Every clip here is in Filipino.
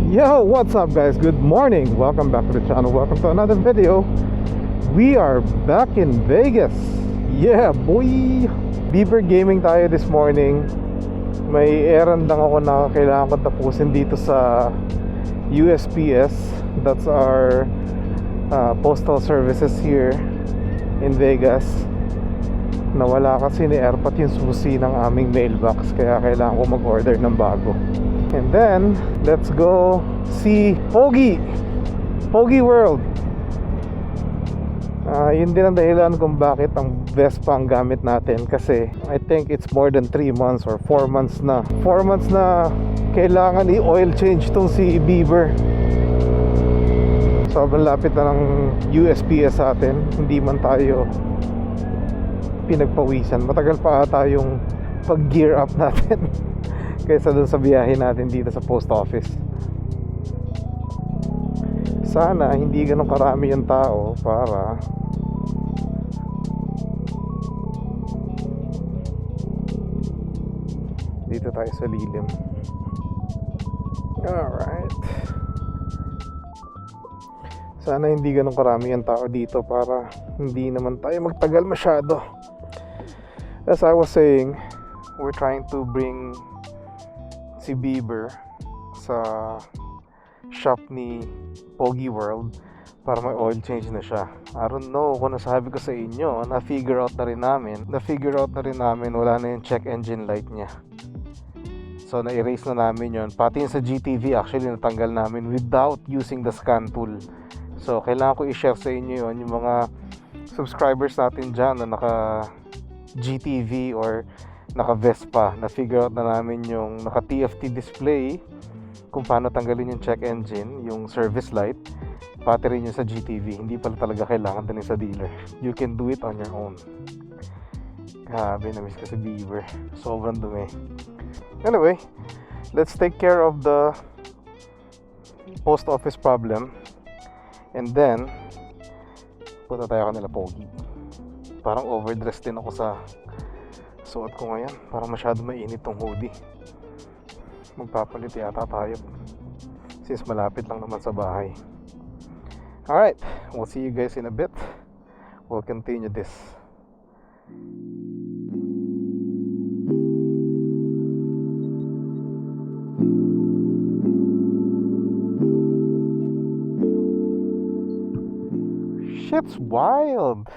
Yo, what's up guys? Good morning. Welcome back to the channel. Welcome to another video. We are back in Vegas. Yeah, boy. Bieber Gaming tayo this morning. May errand lang ako na kailangan ko tapusin dito sa USPS. That's our postal services here in Vegas. Nawala kasi ni Airpat yung susi ng aming mailbox, kaya kailangan ko mag-order ng bago. And then, let's go see Pogi World. Yun din ang dahilan kung bakit ang Vespa ang gamit natin, kasi I think it's more than 3 months or 4 months na 4 months na kailangan i-oil change tong si Bieber. Sobrang lapit na ng USPS sa atin, hindi man tayo pinagpawisan. Matagal pa ata yung pag-gear up natin kaysa dun sa biyahe natin dito sa post office. Sana hindi ganun karami yung tao para dito tayo sa lilim. Alright, sana hindi ganun karami yung tao dito para hindi naman tayo magtagal masyado. As I was saying, we're trying to bring si Bieber sa shop ni Pogi World para may oil change na siya. I don't know kung nasabi ko sa inyo, na-figure out na rin namin wala na yung check engine light niya. So na-erase na namin yon. Pati yung sa GTV actually natanggal namin without using the scan tool. So kailangan ko i-share sa inyo yon, yung mga subscribers natin dyan na naka GTV or naka Vespa. Na-figure out na namin yung naka TFT display kung paano tanggalin yung check engine, yung service light, pati rin yung sa GTV. Hindi pala talaga kailangan din sa dealer. You can do it on your own. Grabe, na-miss ko si Bieber. Sobrang dumi. Anyway, let's take care of the post office problem, and then punta tayo kanila Pogi. Parang overdressed din ako sa suot ko ngayon. Parang masyado mainit tong hoodie. Magpapalit yata tayo since malapit lang naman sa bahay. Alright, we'll see you guys in a bit. We'll continue this. Shit's wild.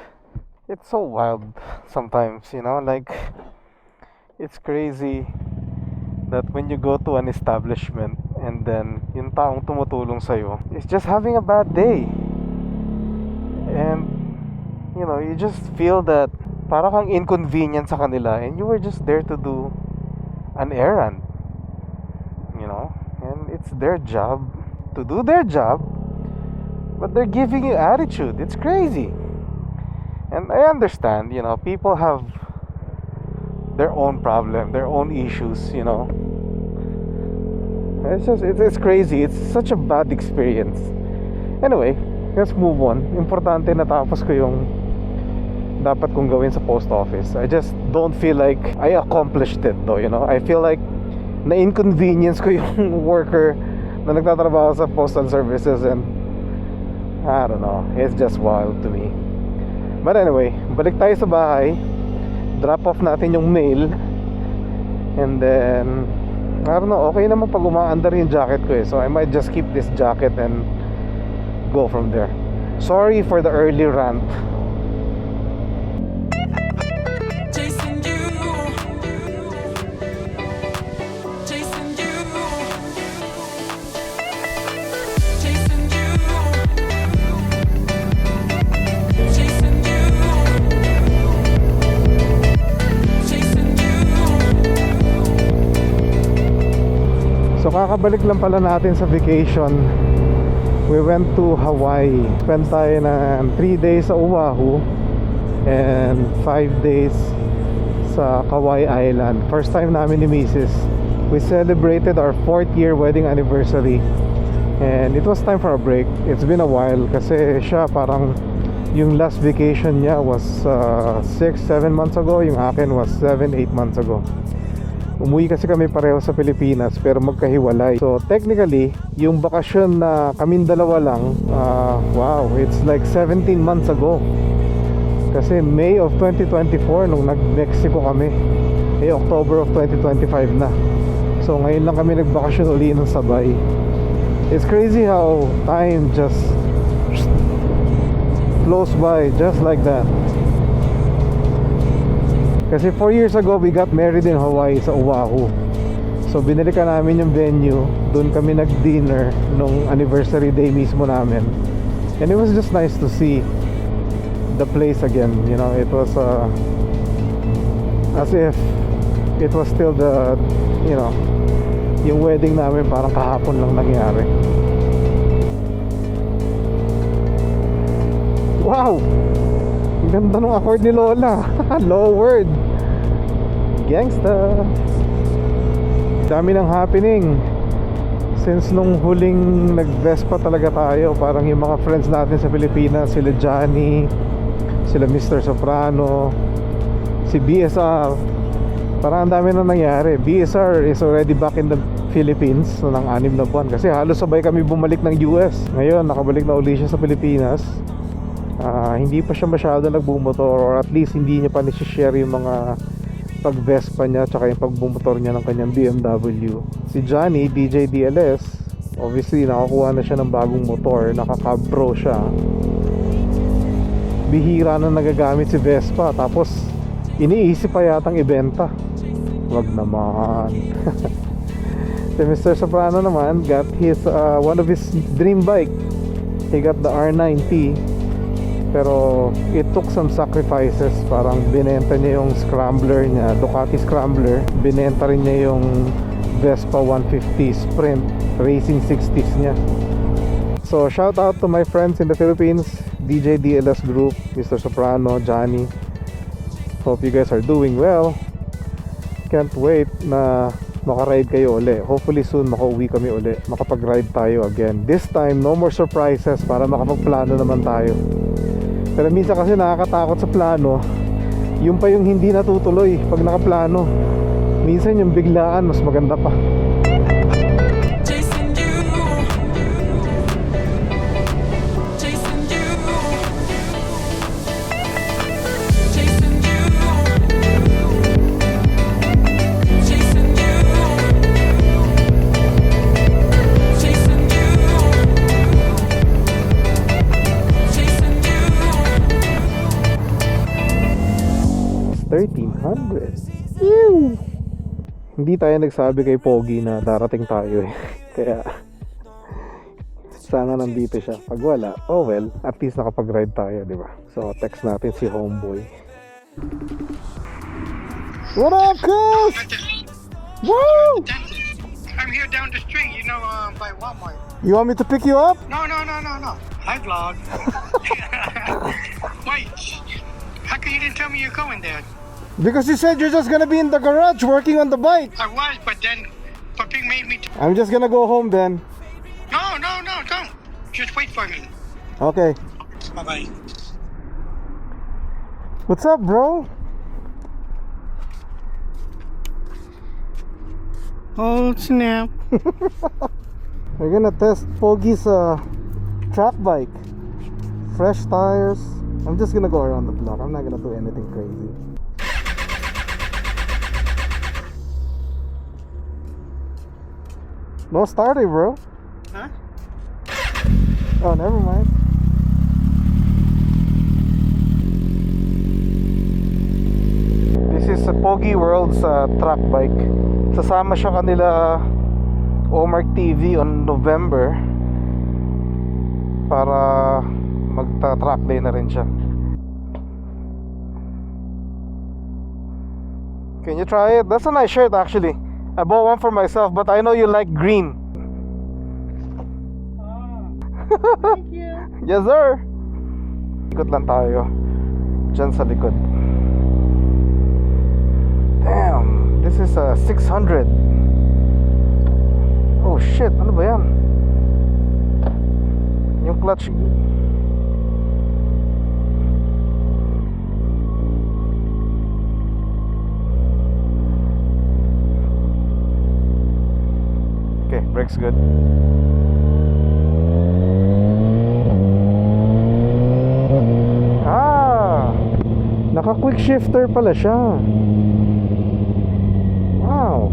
It's so wild sometimes, you know, like it's crazy that when you go to an establishment and then yung taong tumutulong sa'yo is just having a bad day, and you know, you just feel that para kang inconvenient sa kanila and you were just there to do an errand, you know, and it's their job to do their job, but they're giving you attitude. It's crazy. And I understand, you know, people have their own problem, their own issues, you know. It's crazy. It's such a bad experience. Anyway, let's move on. Importante natapos ko yung dapat kong gawin sa post office. I just don't feel like I accomplished it though, you know. I feel like na-inconvenience ko yung worker na nagtatrabaho sa postal services, and I don't know, it's just wild to me. But anyway, balik tayo sa bahay. Drop off natin yung mail, and then I don't know, okay naman pag umaandar yung jacket ko eh. So I might just keep this jacket and go from there. Sorry for the early rant. So kakabalik lang pala natin sa vacation. We went to Hawaii. Spent tayo ng 3 days sa Oahu and 5 days sa Kauai Island. First time namin ni Mrs. We celebrated our 4th year wedding anniversary, and it was time for a break. It's been a while kasi siya parang yung last vacation niya was 6-7 months ago. Yung akin was 7-8 months ago. Umuwi kasi kami pareho sa Pilipinas pero magkahiwalay. So technically, yung bakasyon na kaming dalawa lang, wow, it's like 17 months ago. Kasi May of 2024 nung nag-Mexico kami. October of 2025 na. So ngayon lang kami nagbakasyon uli ng sabay. It's crazy how time just flows by just like that. Kasi 4 years ago, we got married in Hawaii sa Oahu. So binalikan namin yung venue. Doon kami nag-dinner nung anniversary day mismo namin. And it was just nice to see the place again. You know, it was as if it was still the, you know, yung wedding namin parang kahapon lang nangyari. Wow! Ganda ng accord ni Lola. Lowered. Gangsta. Dami ng happening since nung huling nag-Vespa talaga tayo. Parang yung mga friends natin sa Pilipinas, sila Johnny, sila Mr. Soprano, si BSR. Parang ang dami na nangyari. BSR is already back in the Philippines ng 6 na buwan kasi halos sabay kami bumalik ng US. Ngayon nakabalik na uli siya sa Pilipinas. Hindi pa siya masyado nagbumotor, or at least hindi niya pa nisi-share yung mga pag-Vespa niya tsaka yung pagbumotor niya ng kanyang BMW. Si Johnny, DJ DLS, obviously nakakuha na siya ng bagong motor, naka-Cab Pro siya. Bihira na nagagamit si Vespa, tapos iniisip pa yatang ibenta. Wag naman. Si Mr. Soprano naman got his one of his dream bike. He got the R90. Pero it took some sacrifices. Parang binenta niya yung Scrambler niya, Ducati Scrambler. Binenta rin niya yung Vespa 150 Sprint Racing 60s niya. So shout out to my friends in the Philippines, DJ DLS Group, Mr. Soprano, Johnny. Hope you guys are doing well. Can't wait na makaride kayo uli. Hopefully soon makauwi kami uli, makapag-ride tayo again. This time no more surprises para makapagplano naman tayo. Pero minsan kasi nakakatakot sa plano, yung pa yung hindi natutuloy pag nakaplano. Minsan yung biglaan mas maganda pa. Ew! Hindi tayo nagsabi kay Pogi na darating tayo eh. Kaya sana nandito siya. Pag wala, oh well, at least nakapag-ride tayo, di ba? So text natin si Homeboy. What up, Chris? Woo! I'm here down the street, you know, by Walmart. You want me to pick you up? No. Hi, vlog. Wait, how come you didn't tell me you're going there? Because you said you're just gonna be in the garage working on the bike. I was, but then Paping made me. I'm just gonna go home then. No, don't. Just wait for me. Okay. Bye-bye. What's up, bro? Oh, snap. We're gonna test Pogi's track bike. Fresh tires. I'm just gonna go around the block. I'm not gonna do anything crazy. No starter, bro. Huh? Oh, never mind. This is Pogi World's track bike. Sasama siya kanila Omark TV on November para magta-track day na rin siya. Can you try it? That's a nice shirt actually. I bought one for myself, but I know you like green. Thank you. Yes, sir. Ikot lang tayo dyan sa likod. Damn, this is a 600. Oh shit, ano ba yan? Yung clutch. Okay, brakes good. Ah! Naka-quick shifter pala siya. Wow!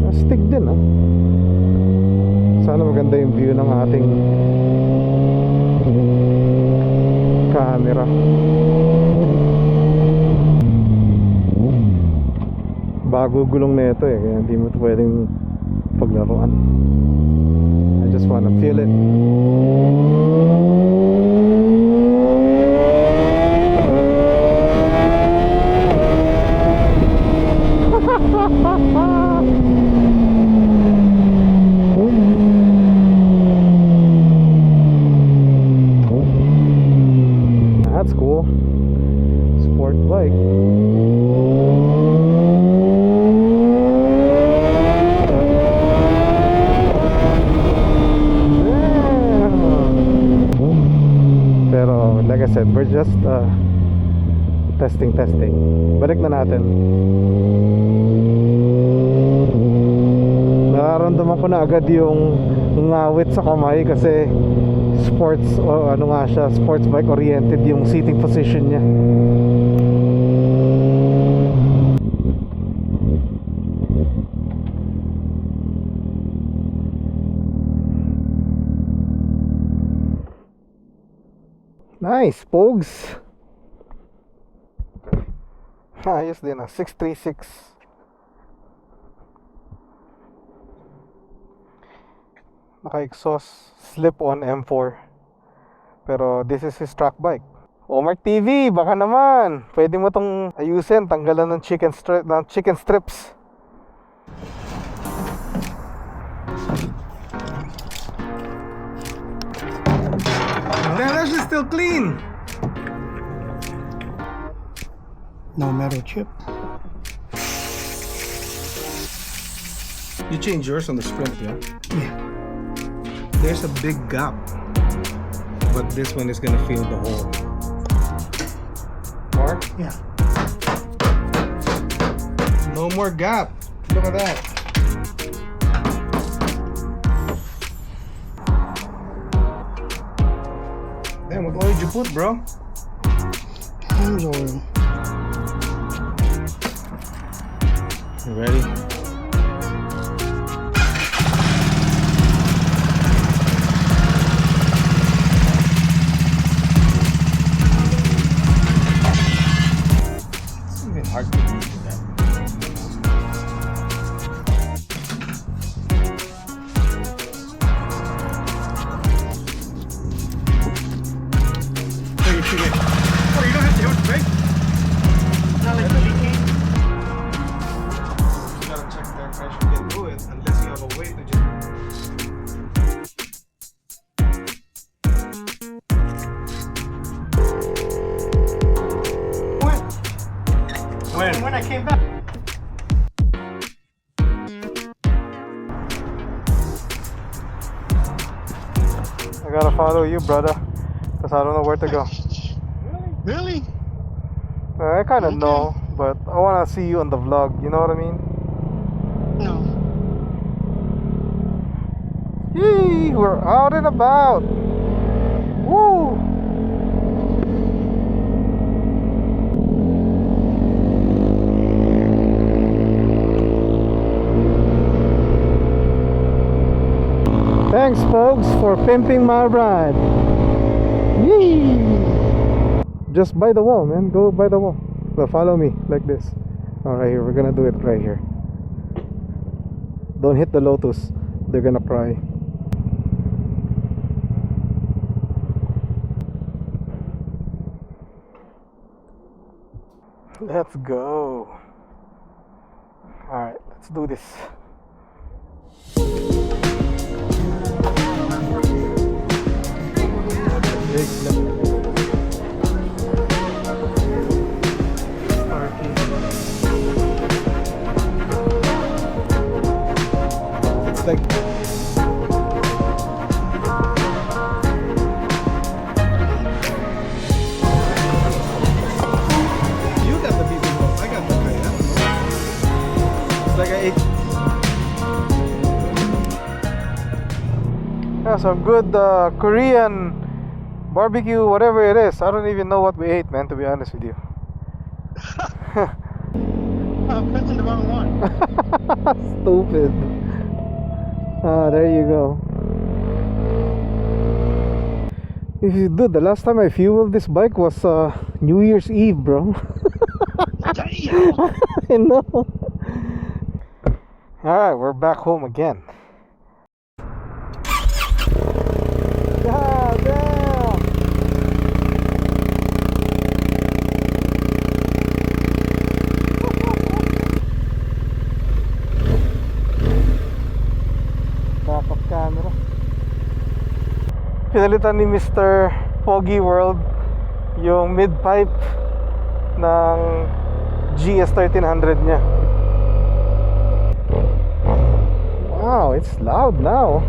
Astig din ah. Sana maganda yung view ng ating camera. Bago gulong na ito eh, kaya hindi mo ito pwedeng paglaruan. I just wanna feel it. That's cool. Sport bike. Pero like I said, we're just testing. Balik na natin. Nararamdaman ko na agad yung ngawit sa kamay kasi sports o ano nga siya, sports bike oriented yung seating position niya. Nice, Pogs. Ayos din ah, 636. Naka-exhaust slip-on M4. Pero this is his track bike. Omark TV, baka naman pwede mo tong ayusin, tanggalan ng chicken strips. That's actually still clean. No metal chip. You change yours on the Sprint, yeah? Yeah. There's a big gap, but this one is gonna fill the hole. Mark? Yeah. No more gap. Look at that. Damn, what oil did you put, bro? Hands oil. You ready? It's even hard to read that. So you should get. Oh, you don't have to do it, right? It's not like leaking. You gotta check their pressure to get through it unless you have a way to just. When I came back. I gotta follow you, brother, because I don't know where to go. Really? I kind of Okay. know, but I want to see you on the vlog. You know what I mean? No. Yee, we're out and about. Woo! Thanks, folks, for pimping my ride. Yee! Just by the wall, man. Go by the wall. Well, follow me like this. All right, here. We're gonna do it right here. Don't hit the Lotus. They're gonna cry. Let's go. All right, let's do this. Big It's like you got the BB box. I got the some good Korean barbecue, whatever it is. I don't even know what we ate, man, to be honest with you. I'm pressing the wrong one. Stupid. There you go. Dude, the last time I fueled this bike was New Year's Eve, bro. Damn. I know. Alright, we're back home again. God damn! Backup camera. Pinalitan ni Mr. Foggy World yung mid-pipe ng GS1300 niya. Wow, it's loud now.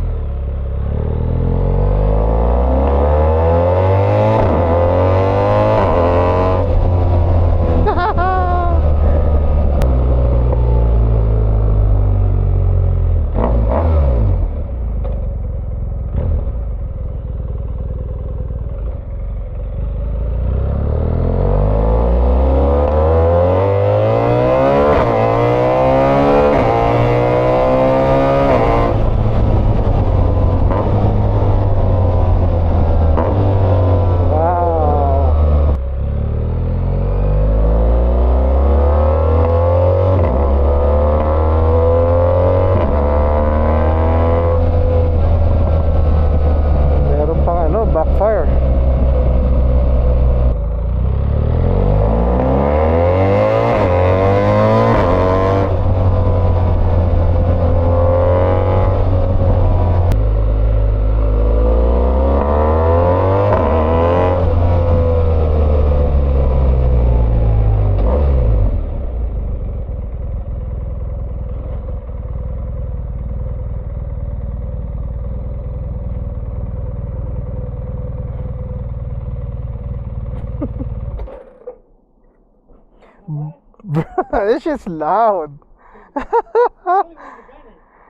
Backfire. This shit's loud.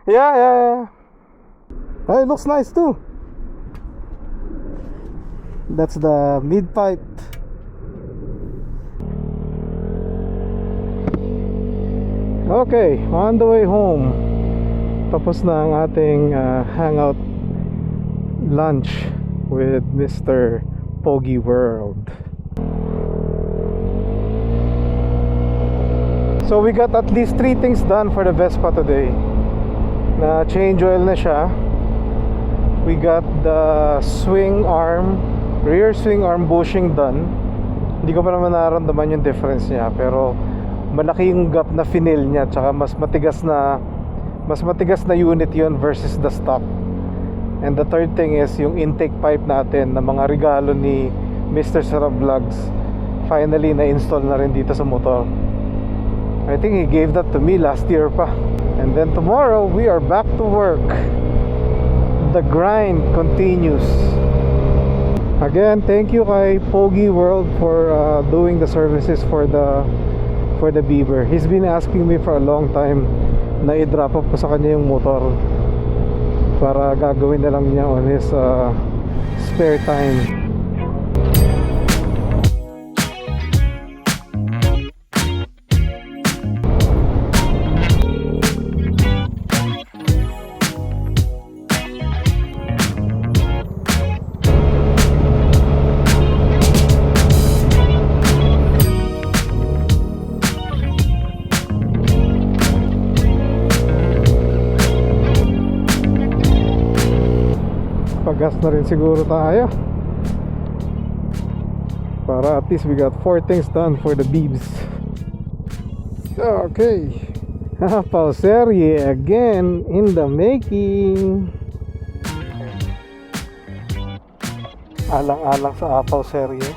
Yeah. Oh, it looks nice too. That's the mid pipe. Okay, on the way home. Tapos na ang ating hangout lunch with Mr. Foggy World. So we got at least 3 things done for the Vespa today. Na change oil na siya. We got the swing arm, rear swing arm bushing done. Hindi ko pa naman nararamdaman yung difference niya, pero malaki yung gap na finil niya, tsaka mas matigas na unit yun versus the stock. And the third thing is yung intake pipe natin na mga regalo ni Mr. Sarap Vlogs. Finally na-install na rin dito sa motor. I think he gave that to me last year pa. And then tomorrow we are back to work. The grind continues. Again, thank you kay Foggy World for doing the services for the Beaver. He's been asking me for a long time na i-drop off ko sa kanya yung motor para gagawin na lang niya on his spare time. Gas na rin siguro tayo para at least we got 4 things done for the Beebs. Okay, Apaw serye again in the making. Alang-alang sa Apaw serye.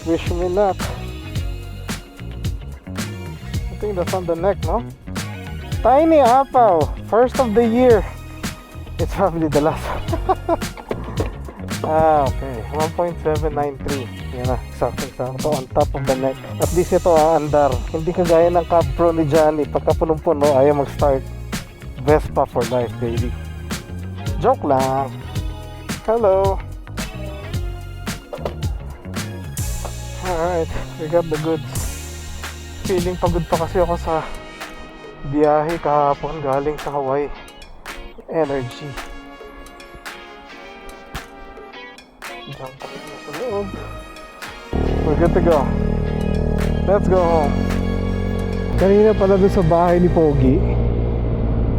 Wish me luck. I think that's on the neck, no? Tiny Apaw, first of the year. It's probably the last. Okay, 1.793. Yan na, sakto on top of the neck. At least ito andar. Hindi kagaya ng Cab Pro ni Johnny. Pagka punong-puno, ayaw mag-start. Vespa for life, baby. Joke lang. Hello. Alright, we got the goods. Feeling pagod pa kasi ako sa biyahe kahapon galing sa Hawaii. Energy. Diyan pa rin sa loob. We're good to go. Let's go home. Kanina pala doon sa bahay ni Pogi,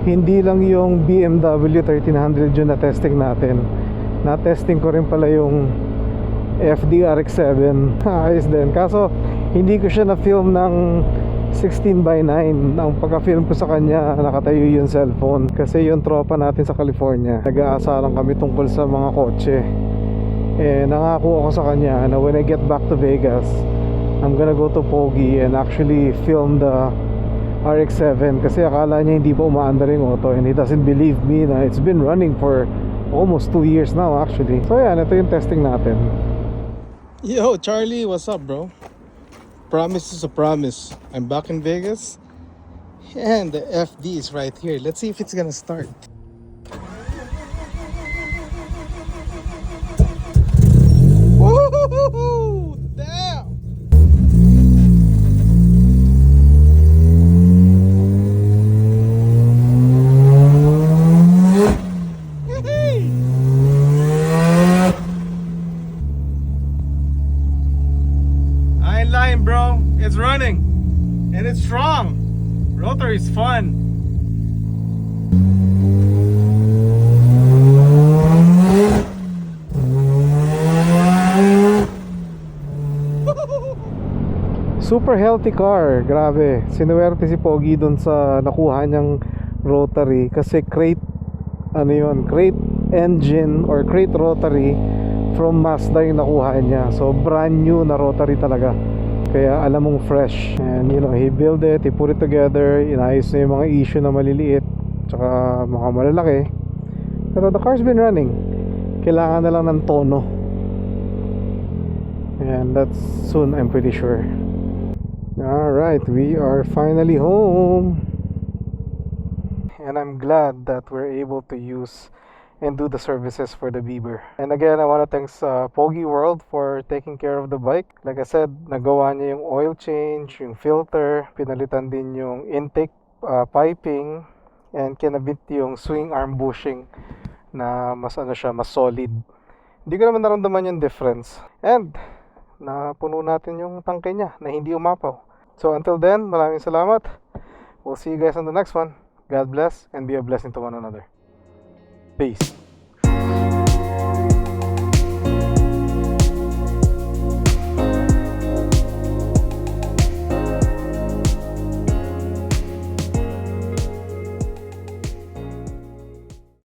hindi lang yung BMW 1300 yun na testing natin. Na-testing ko rin pala yung FD RX-7. Ayos din. Kaso hindi ko siya na-film ng 16:9. Ang pagka-film ko sa kanya, nakatayo yung cellphone. Kasi yung tropa natin sa California, nag-aasaran kami tungkol sa mga kotse. Nangako ako sa kanya na when I get back to Vegas, I'm gonna go to Pogi and actually film the RX-7 kasi akala niya hindi pa umaandar yung auto, and he doesn't believe me na it's been running for almost 2 years now actually. So yan, ito yung testing natin. Yo, Charlie, what's up, bro? Promise is a promise. I'm back in Vegas, and the FD is right here. Let's see if it's gonna start. Woo! Damn! I ain't lying, bro. It's running. And it's strong. Rotor is fun. Super healthy car, grabe. Sinuwerte si Pogi dun sa nakuha niyang rotary kasi crate crate engine or crate rotary from Mazda yung nakuha niya. So brand new na rotary talaga. Kaya alam mong fresh. And he built it, he put it together, inayos na yung mga issue na maliliit tsaka mga malalaki. Pero the car's been running. Kailangan na lang ng tono. And that's soon, I'm pretty sure. Alright, we are finally home. And I'm glad that we're able to use and do the services for the Bieber. And again, I want to thank Pogi World for taking care of the bike. Like I said, nagawa niya yung oil change, yung filter, pinalitan din yung intake piping, and kinabit yung swing arm bushing na mas mas solid. Hindi ko naman naramdaman yung difference. And napuno natin yung tangke niya na hindi umapaw. So until then, maraming salamat. We'll see you guys on the next one. God bless and be a blessing to one another. Peace.